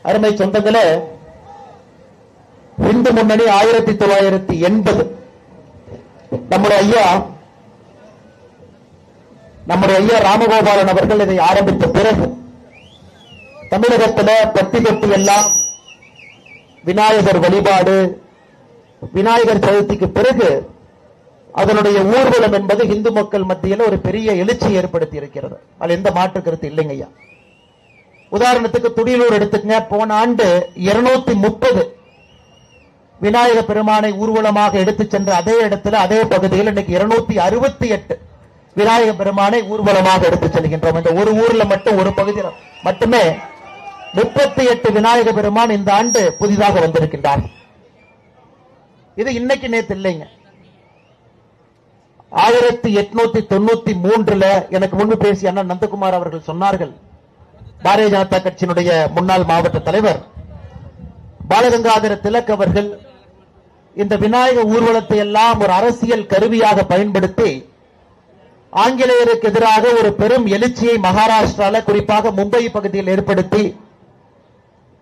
அருமை சொந்தங்களே, இந்து முன்னணி 1980 நம்முடைய ஐயா ராமகோபாலன் அவர்கள் இதை ஆரம்பித்த பிறகு தமிழகத்தில் பட்டி தொட்டி எல்லாம் விநாயகர் வழிபாடு, விநாயகர் சதுர்த்திக்கு பிறகு அதனுடைய ஊர்வலம் என்பது இந்து மக்கள் மத்தியில் ஒரு பெரிய எழுச்சி ஏற்படுத்தி இருக்கிறது. அது எந்த மாற்று கருத்து இல்லைங்க ஐயா. உதாரணத்துக்கு துடியலூர் எடுத்துக்கங்க. போன ஆண்டு 230 விநாயக பெருமானை ஊர்வலமாக எடுத்து சென்ற அதே இடத்துல அதே பகுதியில் இன்னைக்கு 268 விநாயக பெருமானை ஊர்வலமாக எடுத்து செல்கின்றோம். இந்த ஒரு ஊர்ல மட்டும், ஒரு பகுதியில் மட்டுமே 38 விநாயக பெருமான் இந்த ஆண்டு புதிதாக வந்திருக்கின்றார். இது இன்னைக்கு நேத்து இல்லைங்க. 1893 எனக்கு முன்பு பேசிய அண்ணன் நந்தகுமார் அவர்கள் சொன்னார்கள், பாரதிய ஜனதா கட்சியினுடைய முன்னாள் மாவட்ட தலைவர் பாலகங்காதர திலக் அவர்கள் இந்த விநாயக ஊர்வலத்தை எல்லாம் ஒரு அரசியல் கருவியாக பயன்படுத்தி ஆங்கிலேயருக்கு எதிராக ஒரு பெரும் எழுச்சியை மகாராஷ்டிரால, குறிப்பாக மும்பை பகுதியில் ஏற்படுத்தி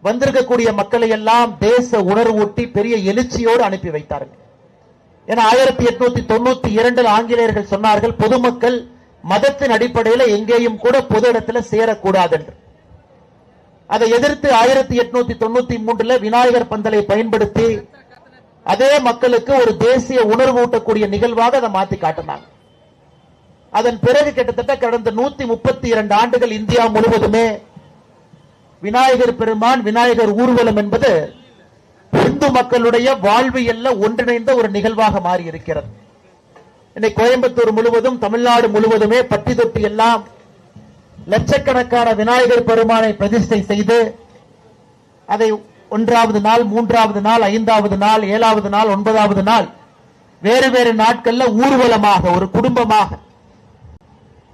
வந்திருக்கக்கூடிய மக்களை எல்லாம் தேச உணர்வூட்டி பெரிய எழுச்சியோடு அனுப்பி வைத்தார்கள். ஏன்னா 1892 ஆங்கிலேயர்கள் சொன்னார்கள், பொதுமக்கள் மதத்தின் அடிப்படையில் எங்கேயும் கூட பொது இடத்துல சேரக்கூடாது என்று. அதை எதிர்த்து 1893 விநாயகர் பந்தலை பயன்படுத்தி அதே மக்களுக்கு ஒரு தேசிய உணர்வு ஊட்டக்கூடிய நிகழ்வாக அதை மாற்றி காட்டினாங்க. அதன் பிறகு கிட்டத்தட்ட கடந்த 132 ஆண்டுகள் இந்தியா முழுவதுமே விநாயகர் பெருமான், விநாயகர் ஊர்வலம் என்பது இந்து மக்களுடைய வாழ்வியல்ல ஒன்றிணைந்த ஒரு நிகழ்வாக மாறி இருக்கிறது. இன்னைக்கு கோயம்புத்தூர் முழுவதும், தமிழ்நாடு முழுவதுமே பட்டி தொட்டி எல்லாம் லட்சக்கணக்கான விநாயகர் பெருமானை பிரதிஷ்டை செய்து அதை 1வது நாள், 3வது நாள், 5வது நாள், 7வது நாள், 9வது நாள் வேறு வேறு நாட்கள்ல ஊர்வலமாக ஒரு குடும்பமாக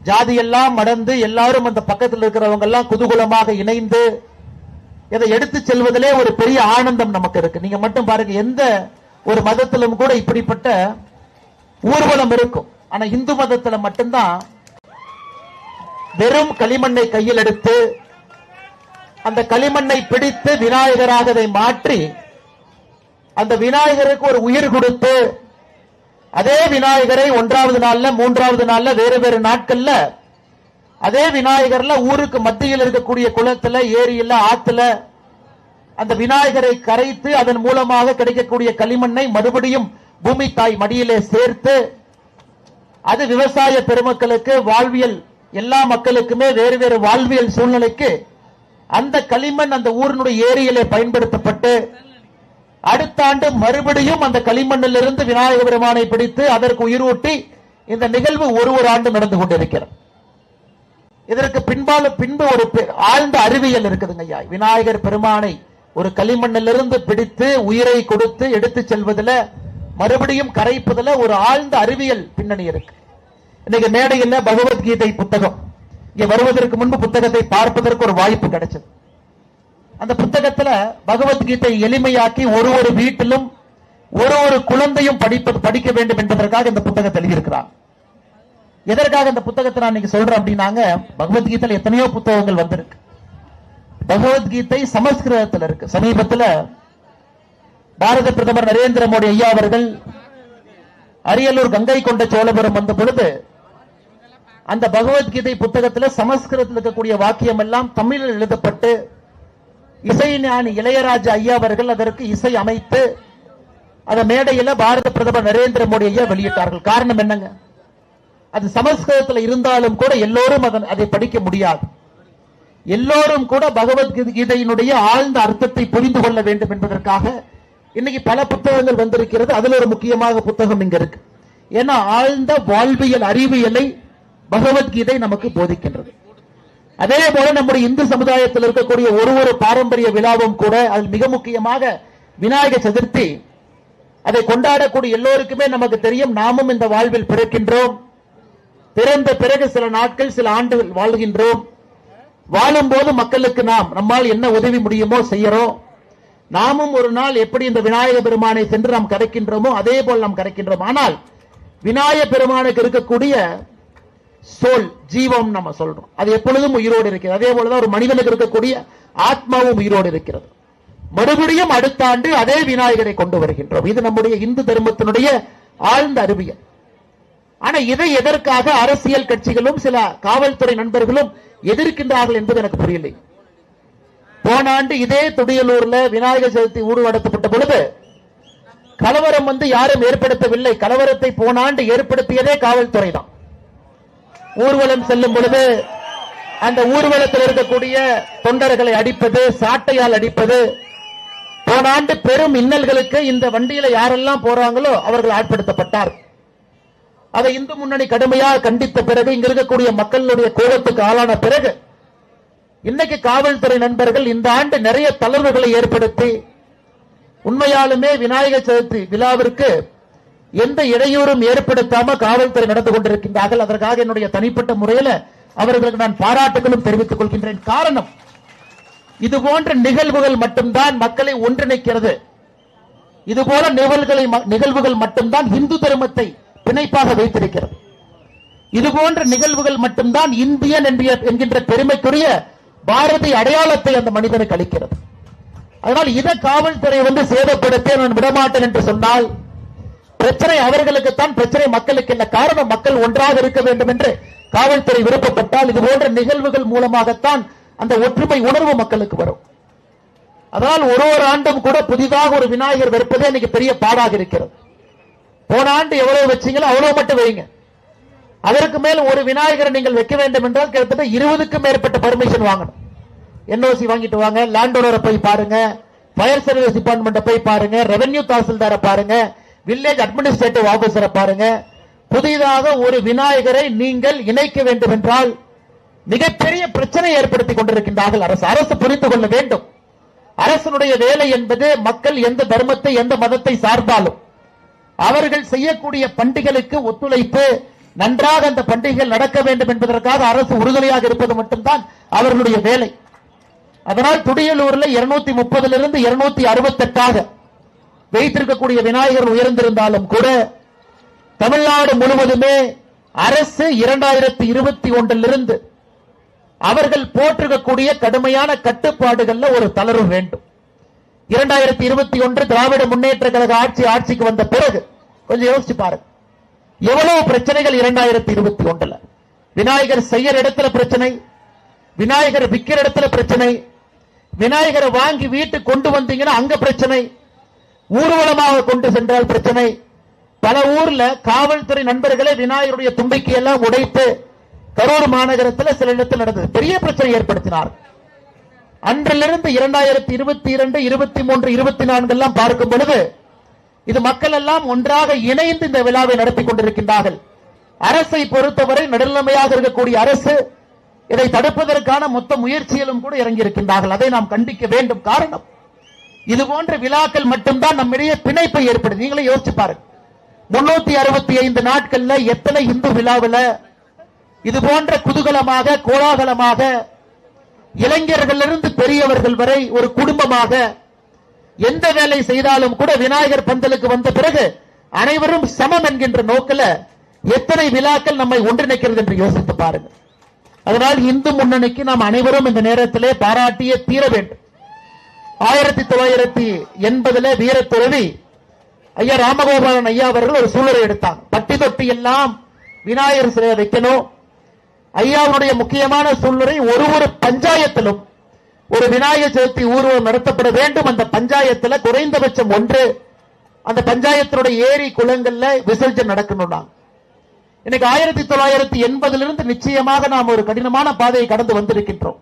ஜாதியெல்லாம் மடந்து எல்லாரும் அந்த பக்கத்தில் இருக்கிறவங்க எல்லாம் குதூகலமாக இணைந்து இதை எடுத்து செல்வதிலே ஒரு பெரிய ஆனந்தம் நமக்கு இருக்கு. நீங்க மட்டும் பாருங்க, எந்த ஒரு மதத்திலும் கூட இப்படிப்பட்ட ஊர்வலம் இருக்கும். ஆனா இந்து மதத்துல மட்டும்தான் வெறும் களிமண்ணை கையில் எடுத்து அந்த களிமண்ணை பிடித்து விநாயகராக அதை மாற்றி அந்த விநாயகருக்கு ஒரு உயிர் கொடுத்து அதே விநாயகரை 1வது நாள்ல, 3வது நாள்ல, வேறு வேறு நாட்கள்ல அதே விநாயகர்ல ஊருக்கு மத்தியில் இருக்கக்கூடிய குளத்துல, ஏரியில, ஆத்துல அந்த விநாயகரை கரைத்து அதன் மூலமாக கிடைக்கக்கூடிய களிமண்ணை மறுபடியும் பூமி தாய் மடியிலே சேர்த்து அது விவசாய பெருமக்களுக்கு, வாழ்வியல் எல்லா மக்களுக்குமே வேறு வேறு வாழ்வியல் சூழ்நிலைக்கு அந்த களிமண் அந்த ஊரினுடைய ஏரியிலே பயன்படுத்தப்பட்டு அடுத்த ஆண்டு மறுபடியும் அந்த களிமண்ணில் இருந்து விநாயக பெருமானை பிடித்து அதற்கு உயிரூட்டி இந்த நிகழ்வு ஒரு ஆண்டு நடந்து கொண்டிருக்கிறது. இதற்கு பின்பு ஒரு ஆழ்ந்த அறிவியல் இருக்குதுங்க ஐயா. விநாயகர் பெருமானை ஒரு களிமண்ணிலிருந்து பிடித்து உயிரை கொடுத்து எடுத்து செல்வதில், மறுபடியும் கரைப்பதில் ஒரு ஆழ்ந்த அறிவியல் பின்னணி இருக்கு. இன்னைக்கு மேடையில் பகவத்கீதை புத்தகம் இங்க வருவதற்கு முன்பு புத்தகத்தை பார்ப்பதற்கு ஒரு வாய்ப்பு கிடைச்சது. அந்த புத்தகத்துல பகவத்கீதை எளிமையாக்கி ஒரு வீட்டிலும் ஒரு குழந்தையும் படிக்க வேண்டும் என்பதற்காக இந்த புத்தகத்தை எழுதியிருக்கிறார். எதற்காக இந்த புத்தகத்தை நான் இன்னைக்கு சொல்றேன் அப்படின்னாங்க, பகவத்கீதையில் எத்தனையோ புத்தகங்கள் வந்திருக்கு. பகவத்கீதை சமஸ்கிருதத்தில் இருக்கு. சமீபத்தில் பாரத பிரதமர் நரேந்திர மோடி ஐயா அவர்கள் அரியலூர் கங்கை கொண்ட சோழபுரம் வந்த பொழுது அந்த பகவத்கீதை புத்தகத்தில் சமஸ்கிருதத்தில் இருக்கக்கூடிய வாக்கியம் எல்லாம் தமிழில் எழுதப்பட்டு இசைஞானி இளையராஜா ஐயா அவர்கள் அதற்கு இசை அமைத்து அந்த மேடையில் பாரத பிரதமர் நரேந்திர மோடி ஐயா வெளியிட்டார்கள். காரணம் என்னங்க, அது சமஸ்கிருதத்தில் இருந்தாலும் கூட எல்லோரும் அதை படிக்க முடியாது. எல்லோரும் கூட பகவத்கீதையினுடைய ஆழ்ந்த அர்த்தத்தை புரிந்து கொள்ள வேண்டும் என்பதற்காக இன்னைக்கு பல புத்தகங்கள் வந்திருக்கிறது. அதுல ஒரு முக்கியமாக புத்தகம் இங்க இருக்கு. ஏன்னா ஆழ்ந்த வாழ்வியல் அறிவியலை பகவத்கீதை நமக்கு போதிக்கின்றது. அதே போல நம்முடைய இந்து சமுதாயத்தில் இருக்கக்கூடிய ஒரு பாரம்பரிய விழாவும் கூட, அதில் மிக முக்கியமாக விநாயகர் சதுர்த்தி, அதை கொண்டாடக்கூடிய எல்லோருக்குமே நமக்கு தெரியும், நாமும் இந்த வாழ்வில் பிறக்கின்றோம். பிறந்த பிறகு சில நாட்கள், சில ஆண்டுகள் வாழ்கின்றோம். வாழும் போது மக்களுக்கு நம்மால் என்ன உதவி முடியுமோ செய்யறோம். நாமும் ஒரு நாள் எப்படி இந்த விநாயக பெருமானை சென்று நாம் கரைக்கின்றோமோ அதே போல் நாம் கரைக்கின்றோம். ஆனால் விநாயக பெருமானுக்கு இருக்கக்கூடிய சோல், ஜீவம் நம்ம சொல்றோம், அது எப்பொழுதும் உயிரோடு இருக்கிறது. அதே போலதான் ஒரு மனிதனுக்கு இருக்கக்கூடிய ஆத்மாவும் உயிரோடு இருக்கிறது. மறுபடியும் அடுத்த ஆண்டு அதே விநாயகரை கொண்டு வருகின்றோம். இது நம்முடைய இந்து தர்மத்தினுடைய ஆழ்ந்த அறிவியல். ஆனா இதை எதற்காக அரசியல் கட்சிகளும் சில காவல்துறை நண்பர்களும் எதிர்க்கின்றார்கள் என்பது எனக்கு புரியலை. போன ஆண்டு இதே துடியலூர்ல விநாயகர் சதுர்த்தி ஊர்வலம் நடத்தப்பட்ட பொழுது கலவரம் யாரும் ஏற்படுத்தவில்லை. கலவரத்தை போன ஆண்டு ஏற்படுத்தியதே காவல்துறை தான். ஊர்வலம் செல்லும் பொழுது அந்த ஊர்வலத்தில் இருக்கக்கூடிய தொண்டர்களை அடிப்பது, சாட்டையால் அடிப்பது, போன ஆண்டு பெரும் இன்னல்களுக்கு இந்த வண்டியில யாரெல்லாம் போறாங்களோ அவர்கள் ஆட்படுத்தப்பட்டார். அதை இந்து முன்னணி கடுமையாக கண்டித்த பிறகு, இங்க இருக்கக்கூடிய மக்களுடைய கோபத்துக்கு ஆளான பிறகு, இன்னைக்கு காவல்துறை நண்பர்கள் இந்த ஆண்டு நிறைய தளர்வுகளை ஏற்படுத்தி உண்மையாலுமே விநாயகர் சதுர்த்தி விழாவிற்கு எந்த இடையூறும் ஏற்படுத்தாம காவல்துறை நடந்து கொண்டிருக்கின்றார்கள். அதற்காக என்னுடைய தனிப்பட்ட முறையில் அவர்களுக்கு நான் பாராட்டுகளும் தெரிவித்துக் கொள்கின்றேன். காரணம், இது போன்ற நிகழ்வுகள் மட்டும்தான் மக்களை ஒன்றிணைக்கிறது. இதுபோல நிகழ்வுகள் மட்டும்தான் இந்து தர்மத்தை பிணைப்பாக வைத்திருக்கிறது. இது போன்ற நிகழ்வுகள் மட்டும்தான் இந்தியன் என்கின்ற பெருமைக்குரிய பாரதிய அடையாளத்தை அந்த மனிதனுக்கு அளிக்கிறது. அதனால் இதை காவல்துறை சேதப்படுத்த நான் விடமாட்டேன் என்று சொன்னால் பிரச்சனை அவர்களுக்குத்தான், பிரச்சனை மக்களுக்கு இல்ல. காரணம், மக்கள் ஒன்றாக இருக்க வேண்டும் என்று காவல்துறை விருப்பப்பட்டால் இது போன்ற நிகழ்வுகள் மூலமாகத்தான் அந்த ஒற்றுமை உணர்வு மக்களுக்கு வரும். அதனால் ஒரு ஆண்டும் கூட புதிதாக ஒரு விநாயகர் வைப்பதே இன்னைக்கு பெரிய பாடாக இருக்கிறது. போன ஆண்டு எவ்வளவு வச்சீங்களோ அவ்வளவு மட்டும் வைங்க. அதற்கு மேல் ஒரு விநாயகரை நீங்கள் வைக்க வேண்டும் என்றால் கிட்டத்தட்ட 20க்கும் மேற்பட்ட பர்மிஷன் வாங்கணும். என்ஓசி வாங்கிட்டு வாங்க, லேண்ட் ஓனரை போய் பாருங்க, ஃபயர் சர்வீஸ் டிபார்ட்மெண்ட் போய் பாருங்க, ரெவென்யூ தாசில்தாரை பாருங்க, வில்லேஜ் அட்மினிஸ்ட்ரேட்டிவ் ஆபீசரை பாருங்க. புதிதாக ஒரு விநாயகரை நீங்கள் இணைக்க வேண்டும் என்றால் மிகப்பெரிய பிரச்சனை ஏற்படுத்திக் கொண்டிருக்கின்றார்கள். அரசு புரிந்து கொள்ள வேண்டும். அரசனுடைய வேலை என்பது மக்கள் எந்த தர்மத்தை எந்த மதத்தை சார்ந்தாலும் அவர்கள் செய்யக்கூடிய பண்டிகைகளுக்கு ஒத்துழைப்பு, நன்றாக அந்த பண்டிகைகள் நடக்க வேண்டும் என்பதற்காக அரசு உறுதுணையாக இருப்பது மட்டும்தான் அவர்களுடைய வேலை. அதனால் துடியலூர்ல 230 268 வைத்திருக்கக்கூடிய விநாயகர் உயர்ந்திருந்தாலும் கூட தமிழ்நாடு முழுவதுமே அரசு 2021 அவர்கள் போட்டிருக்கக்கூடிய கடுமையான கட்டுப்பாடுகள்ல ஒரு தளர்வு வேண்டும். 2021 திராவிட முன்னேற்ற கழக ஆட்சிக்கு வந்த பிறகு கொஞ்சம் யோசிச்சு பாருங்க, எவ்வளவு பிரச்சனைகள் 2021 விநாயகர் செய்யற இடத்துல பிரச்சனை, விநாயகர் விக்கிற இடத்துல பிரச்சனை, விநாயகரை வாங்கி வீட்டுக்கு கொண்டு வந்தீங்கன்னா அங்க பிரச்சனை, ஊர்வலமாக கொண்டு சென்றால் பிரச்சனை. பல ஊர்ல காவல்துறை நண்பர்களே விநாயகருடைய தும்பிக்கை எல்லாம் உடைத்து கரூர் மாநகரத்தில் சில இடத்தில் நடந்தது, பெரிய பிரச்சனை ஏற்படுத்தினார். அன்றிலிருந்து 2022, 23, 24 எல்லாம் பார்க்கும் பொழுது இது மக்கள் எல்லாம் ஒன்றாக இணைந்து இந்த விழாவை நடத்திக் கொண்டிருக்கின்றார்கள். அரசை பொறுத்தவரை நடுநிலைமையாக இருக்கக்கூடிய அரசு இதை தடுப்பதற்கான மொத்த முயற்சியிலும் கூட இறங்கி இருக்கின்றார்கள். அதை நாம் கண்டிக்க வேண்டும். காரணம், இது போன்ற விழாக்கள் மட்டும்தான் நம்மிடையே பிணைப்பை ஏற்படுது. நீங்களே யோசிச்சு பாருங்க, 365 நாட்கள்ல எத்தனை இந்து விழாவில் இது போன்ற குதூகலமாக கோலாகலமாக இளைஞர்களிலிருந்து பெரியவர்கள் வரை ஒரு குடும்பமாக எந்த வேலை செய்தாலும் கூட விநாயகர் பந்தலுக்கு வந்த பிறகு அனைவரும் சமம் என்கின்ற நோக்கில் எத்தனை விழாக்கள் நம்மை ஒன்றிணைக்கிறது என்று யோசித்து பாருங்க. அதனால் இந்து முன்னணிக்கு நாம் அனைவரும் இந்த நேரத்திலே பாராட்டியே தீர வேண்டும். 1980 வீரத்துறவி ஐயா ராமகோபாலன் ஐயா அவர்கள் ஒரு சூழலை எடுத்தாங்க. பட்டி தொட்டி எல்லாம் விநாயகர் சிலையை வைக்கணும். ஐயாவுடைய முக்கியமான சூழ்நிலை ஒரு பஞ்சாயத்திலும் ஒரு விநாயகர் சதுர்த்தி ஊர்வலம் நடத்தப்பட வேண்டும். அந்த பஞ்சாயத்தில் குறைந்தபட்சம் ஒன்று அந்த பஞ்சாயத்தினுடைய ஏரி குளங்கள்ல விசர்ஜன் நடக்கணும். இன்னைக்கு 1980 நிச்சயமாக நாம் ஒரு கடினமான பாதையை கடந்து வந்திருக்கின்றோம்.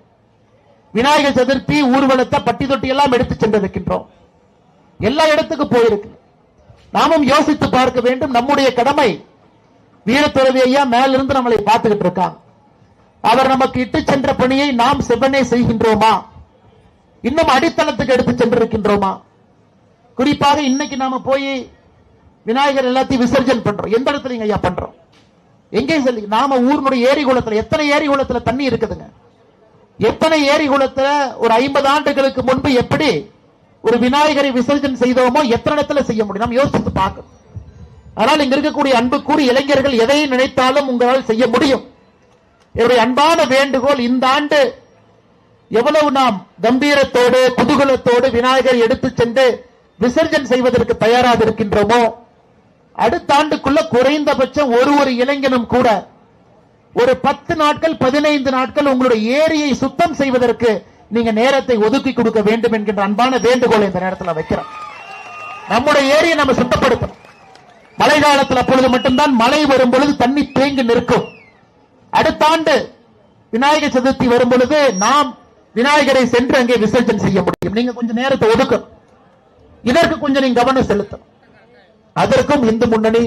விநாயகர் சதுர்த்தி ஊர்வலத்தை பட்டி தொட்டி எல்லாம் எடுத்து சென்றிருக்கின்றோம். எல்லா இடத்துக்கு போயிருக்கு. நாமும் யோசித்து பார்க்க வேண்டும். நம்முடைய கடமை, வீரத்துறவி ஐயா மேலிருந்து நம்மளை பார்த்துக்கிட்டு இருக்காங்க. அவர் நமக்கு இட்டு சென்ற பணியை நாம் செவ்வனே செய்கின்றோமா? இன்னும் அடித்தளத்துக்கு எடுத்து சென்றிருக்கின்றோமா? குறிப்பாக இன்னைக்கு நாம போய் விநாயகர் எல்லாத்தையும் விசர்ஜன் பண்றோம். எந்த இடத்துல ஐயா பண்றோம்? எங்கே சொல்லி நாம ஊருடைய ஏரி குளத்துல, எத்தனை ஏரி குளத்துல தண்ணி இருக்குதுங்க? எத்தனை ஏரி குளத்துல ஒரு 50 ஆண்டுகளுக்கு முன்பு எப்படி ஒரு விநாயகரை விசர்ஜன் செய்தோமோ எத்தனை இடத்துல செய்ய முடியும்? நாம் யோசித்து பார்க்கணும். அதனால் இங்க இருக்கக்கூடிய அன்புக்கூறி இளைஞர்கள் எதை நினைத்தாலும் உங்களால் செய்ய முடியும். என்னுடைய அன்பான வேண்டுகோள், இந்த ஆண்டு எவ்வளவு நாம் கம்பீரத்தோடு குதூகலத்தோடு விநாயகரை எடுத்து சென்று விசர்ஜன் செய்வதற்கு தயாராக இருக்கின்றோமோ, அடுத்த ஆண்டுக்குள்ள குறைந்தபட்சம் ஒரு இளைஞனும் கூட ஒரு 10 நாட்கள் 15 நாட்கள் உங்களுடைய ஏரியை சுத்தம் செய்வதற்கு நீங்க நேரத்தை ஒதுக்கி கொடுக்க வேண்டும் என்கின்ற அன்பான வேண்டுகோளை இந்த நேரத்தில் வைக்கிறோம். நம்முடைய ஏரியை நம்ம சுத்தப்படுத்தணும். மழை காலத்தில் அப்பொழுது மட்டும்தான் மழை வரும் பொழுது தண்ணி தேங்கி நிற்கும். அடுத்த ஆண்டு விநாயகர் சதுர்த்தி வரும் பொழுது நாம் விநாயகரை சென்று அங்கே விசர்ஜன் செய்ய முடியும். நீங்க கொஞ்சம் நேரத்தை ஒதுக்கும். இதற்கு கொஞ்சம் நீங்க கவனம் செலுத்தணும். அதற்கும் இந்து முன்னணி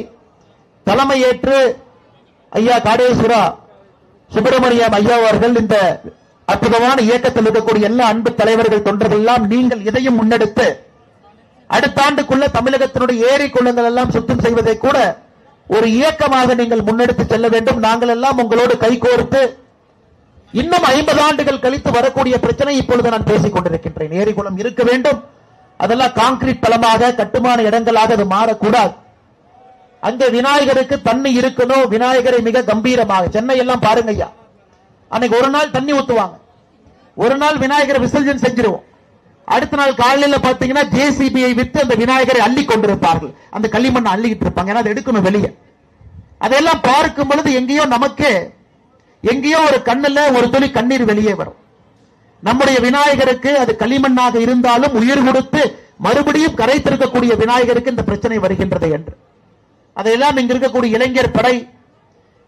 தலைமையேற்று ஐயா காடேஸ்வரா சுப்பிரமணியம் ஐயா அவர்கள் இந்த அற்புதமான இயக்கத்தில் இருக்கக்கூடிய எல்லா அன்பு தலைவர்கள் தொண்டர்கள் எல்லாம் நீங்கள் இதையும் முன்னெடுத்து அடுத்த ஆண்டுக்குள்ள தமிழகத்தினுடைய ஏரி குளங்கள் எல்லாம் சுத்தம் செய்வதை கூட ஒரு இயக்கமாக நீங்கள் முன்னெடுத்து செல்ல வேண்டும். நாங்கள் எல்லாம் உங்களோடு கைகோர்த்து இன்னும் 50 ஆண்டுகள் கழித்து வரக்கூடிய பிரச்சனை இப்பொழுது நான் பேசிக் கொண்டிருக்கின்றேன். ஏரி குளம் இருக்க வேண்டும். அதெல்லாம் கான்கிரீட் தளமாக கட்டுமான இடங்களாக அது மாறக்கூடாது. அந்த விநாயகருக்கு தண்ணி இருக்கணும். விநாயகரை மிக கம்பீரமாக சென்னை எல்லாம் பாருங்க ஐயா, அன்னைக்கு ஒரு நாள் தண்ணி ஊத்துவாங்க, ஒரு நாள் விநாயகரை விசர்ஜன் செஞ்சிருவோம். அடுத்த நாள் காலையில பாத்தீங்கன்னா ஜேசிபியை வித்து அந்த விநாயகரை அள்ளி கொண்டிருப்பார்கள். அந்த களிமண் அள்ளிக்கிட்டு இருப்பாங்க. ஏன்னா அதை எடுக்கணும் வெளியே. அதெல்லாம் பார்க்கும் பொழுது எங்கேயோ நமக்கு எங்கேயோ ஒரு கண்ணுல ஒரு துளி கண்ணீர் வெளியே வரும். நம்முடைய விநாயகருக்கு அது களிமண்ணாக இருந்தாலும் உயிர் கொடுத்து மறுபடியும் கரைத்திருக்கக்கூடிய விநாயகருக்கு இந்த பிரச்சனை வருகின்றது என்று அதையெல்லாம் இங்க இருக்கக்கூடிய இளைஞர் படை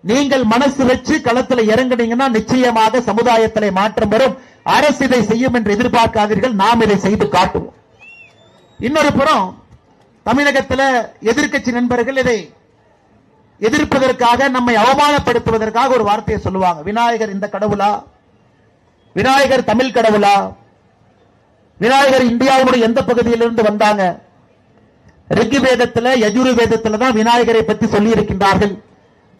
நீங்கள் மனசு வச்சு களத்தில் இறங்குனீங்கன்னா நிச்சயமாக சமுதாயத்திலே மாற்றம் வரும். அரசு இதை செய்யும் என்று எதிர்பார்க்காதீர்கள். நாம் இதை செய்து காட்டுவோம். இன்னொரு புறம் தமிழகத்தில் எதிர்க்கட்சி நண்பர்கள் இதை எதிர்ப்பதற்காக நம்மை அவமானப்படுத்துவதற்காக ஒரு வார்த்தையை சொல்லுவாங்க. விநாயகர் இந்த கடவுளா? விநாயகர் தமிழ் கடவுளா? விநாயகர் இந்தியாவுடைய எந்த பகுதியிலிருந்து வந்தாங்க? ரிக்கு வேதத்துல யஜுரு வேதத்துல தான் விநாயகரை பற்றி சொல்லி இருக்கின்றார்கள்.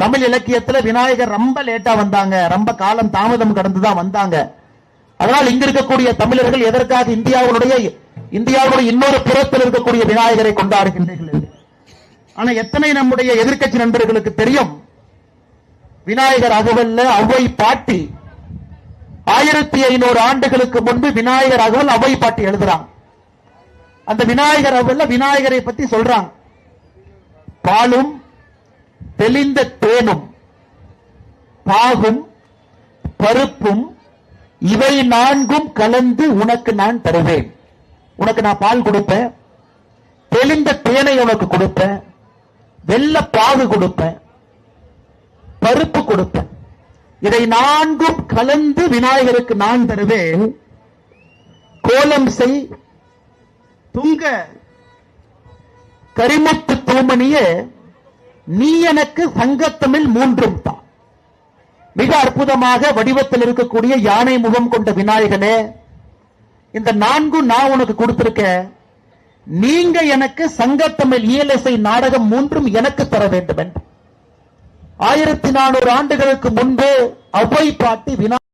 தமிழ் இலக்கியத்துல விநாயகர் ரொம்ப லேட்டா வந்தாங்க, ரொம்ப காலம் தாமதம் கடந்துதான் வந்தாங்க. அதனால் இங்க இருக்கக்கூடிய தமிழர்கள் எதற்காக இந்தியாவுடைய இன்னொரு புறத்தில் இருக்கக்கூடிய விநாயகரை கொண்டாடுகின்றீர்கள்? ஆனா எத்தனை நம்முடைய எதிர்க்கட்சி நண்பர்களுக்கு தெரியும், விநாயகர் அகவல்ல அவ்வை பாட்டி 1500 ஆண்டுகளுக்கு முன்பு விநாயகர் அகவல் அவ்வை பாட்டி எழுதுறாங்க. அந்த விநாயகர் அகவல்ல விநாயகரை பத்தி சொல்றாங்க. பாலும் தெளிந்த தேனும் பாகும் பருப்பும் இவை 4ம் கலந்து உனக்கு நான் தருவேன். உனக்கு நான் பால் கொடுப்பேன், தெளிந்த தேனை உனக்கு கொடுப்பேன், வெள்ள பாகு கொடுப்பேன், பருப்பு கொடுப்பேன். இதை 4ம் கலந்து விநாயகருக்கு நான் தருவேன். கோலம் செய் துங்க கரிமுத்து தூமணியே நீ எனக்கு சங்கத்தமிழ் 3ம் தான். மிக அற்புதமாக வடிவத்தில் இருக்கக்கூடிய யானை முகம் கொண்ட விநாயகனே, இந்த 4ம் நான் உனக்கு கொடுத்திருக்க. நீங்க எனக்கு சங்கத்தமிழ் இயலிசை நாடகம் 3ம் எனக்கு தர வேண்டும் என்று 1400 ஆண்டுகளுக்கு முன்பே அவ்வை பாட்டி விநாயகர்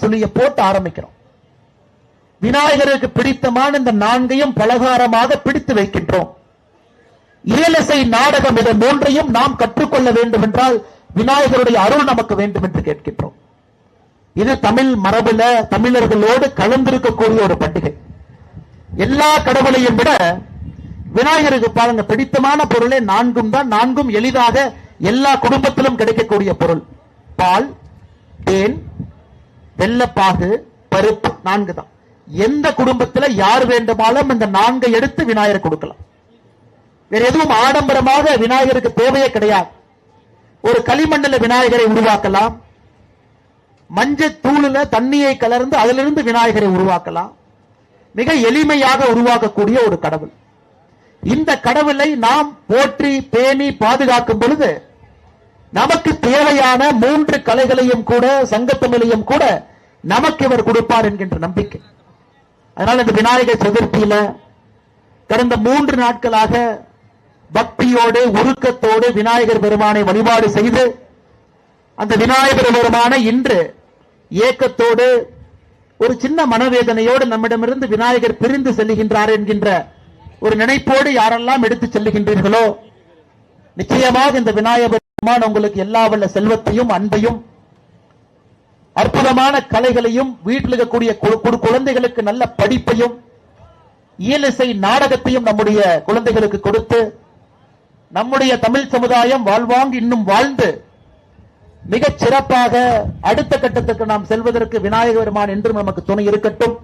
சொல்லிய போட்டு ஆரம்பிக்கிறோம். விநாயகருக்கு பிடித்தமான இந்த 4ஐயும் பலகாரமாக பிடித்து வைக்கின்றோம். இயலிசை நாடகம் இதை 3ஐயும் நாம் கற்றுக்கொள்ள வேண்டும் என்றால் விநாயகருடைய அருள் நமக்கு வேண்டும் என்று கேட்கின்றோம். இது தமிழ் மரபுல தமிழர்களோடு கலந்திருக்கக்கூடிய ஒரு பண்டிகை. எல்லா கடவுளையும் விட விநாயகருக்கு பாருங்க பிடித்தமான பொருளே 4ம் தான். 4ம் எளிதாக எல்லா குடும்பத்திலும் கிடைக்கக்கூடிய பொருள். பால், தேன், வெள்ளப்பாகு, பருப்பு 4 தான். எந்த குடும்பத்தில் யார் வேண்டுமானாலும் இந்த 4ஐ எடுத்து விநாயகர் கொடுக்கலாம். வேற எதுவும் ஆடம்பரமாக விநாயகருக்கு தேவையே கிடையாது. ஒரு களிமண்ணில் விநாயகரை உருவாக்கலாம், மஞ்சள் தூளில் தண்ணியை கலர்ந்து அதிலிருந்து விநாயகரை உருவாக்கலாம். மிக எளிமையாக உருவாக்கக்கூடிய ஒரு கடவுள். இந்த கடவுளை நாம் போற்றி பேணி பாதுகாக்கும் பொழுது நமக்கு தேவையான 3 கலைகளையும் கூட சங்கத்தமிழையும் கூட நமக்கு இவர் கொடுப்பார் என்கின்ற நம்பிக்கை. அதனால் இந்த விநாயகர் சதுர்த்தியில கடந்த 3 நாட்களாக பக்தியோடு உருக்கத்தோடு விநாயகர் பெருமானை வழிபாடு செய்து அந்த விநாயகர் பெருமானை இன்று ஏக்கத்தோடு ஒரு சின்ன மனவேதனையோடு நம்மிடமிருந்து விநாயகர் பிரிந்து செல்லுகின்றார் என்கின்ற ஒரு நினைப்போடு யாரெல்லாம் எடுத்து செல்லுகின்றீர்களோ நிச்சயமாக இந்த விநாயகர் பெருமான் உங்களுக்கு எல்லா வல்ல செல்வத்தையும் அன்பையும் அற்புதமான கலைகளையும் வீட்டில் இருக்கக்கூடிய குழந்தைகளுக்கு நல்ல படிப்பையும் இயலிசை நாடகத்தையும் நம்முடைய குழந்தைகளுக்கு கொடுத்து நம்முடைய தமிழ் சமுதாயம் வாழ்வாங்கு இன்னும் வாழ்ந்து மிகச் சிறப்பாக அடுத்த கட்டத்துக்கு நாம் செல்வதற்கு விநாயகர் பெருமான் என்றும் நமக்கு துணை இருக்கட்டும்.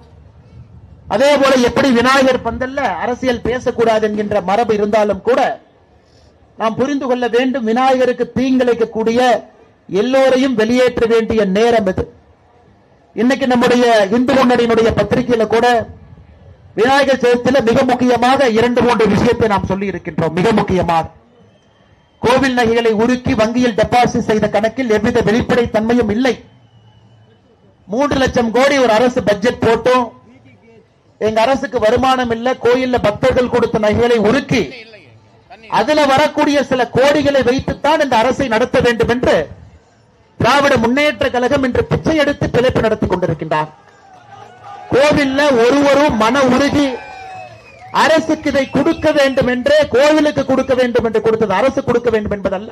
அதே போல எப்படி விநாயகர் பந்தல்ல அரசியல் பேசக்கூடாது என்கின்ற மரபு இருந்தாலும் கூட நாம் புரிந்து கொள்ள வேண்டும், விநாயகருக்கு தீங்கிழைக்கக்கூடிய எல்லோரையும் வெளியேற்ற வேண்டிய நேரம் இது. இன்னைக்கு நம்முடைய இந்து முன்னணியினுடைய பத்திரிகையில கூட விநாயகர் சதுர்த்தியில் மிக முக்கியமாக 2-3 விஷயத்தை நாம் சொல்லி இருக்கின்றோம். மிக முக்கியமாக கோவில் நகைகளை உருக்கி வங்கியில் டெபாசிட் செய்த கணக்கில் எவ்வித வெளிப்படை தன்மையும் இல்லை. 3 லட்சம் கோடி ஒரு அரசு பட்ஜெட் போட்டும் எங்க அரசுக்கு வருமானம் இல்ல, கோயில்ல பக்தர்கள் கொடுத்த நகைகளை உருக்கி அதுல வரக்கூடிய சில கோடிகளை வைத்துத்தான் இந்த அரசை நடத்த வேண்டும் என்று திராவிட முன்னேற்ற கழகம் இன்று பிச்சை எடுத்து பிழைப்பு நடத்திக் கொண்டிருக்கின்றார். கோவில்ல ஒருவரும் மன உருகி அரசுக்கு இதை கொடுக்க வேண்டும் என்றே கோவிலுக்கு கொடுக்க வேண்டும் என்று கொடுத்தது அரசு கொடுக்க வேண்டும் என்பதல்ல.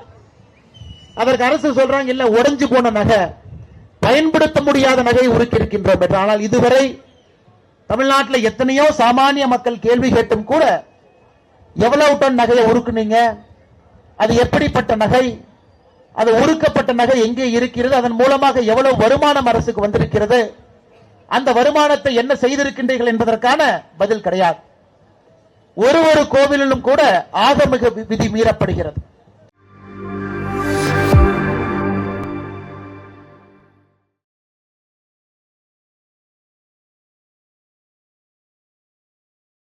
அதற்கு அரசு சொல்றாங்க இல்ல உடைஞ்சு போன நகை, பயன்படுத்த முடியாத நகையை உருக்கி இருக்கின்றோம் என்று. ஆனால் இதுவரை தமிழ்நாட்டில் எத்தனையோ சாமானிய மக்கள் கேள்வி கேட்டும் கூட எவ்வளவு டன் நகையை உருக்குனீங்க, அது எப்படிப்பட்ட நகை, அது உருக்கப்பட்ட நகை எங்கே இருக்கிறது, அதன் மூலமாக எவ்வளவு வருமானம் அரசுக்கு வந்திருக்கிறது, அந்த வருமானத்தை என்ன செய்திருக்கின்றீர்கள் என்பதற்கான பதில் கிடையாது. ஒரு கோவிலிலும் கூட ஆகமிக விதி மீறப்படுகிறது.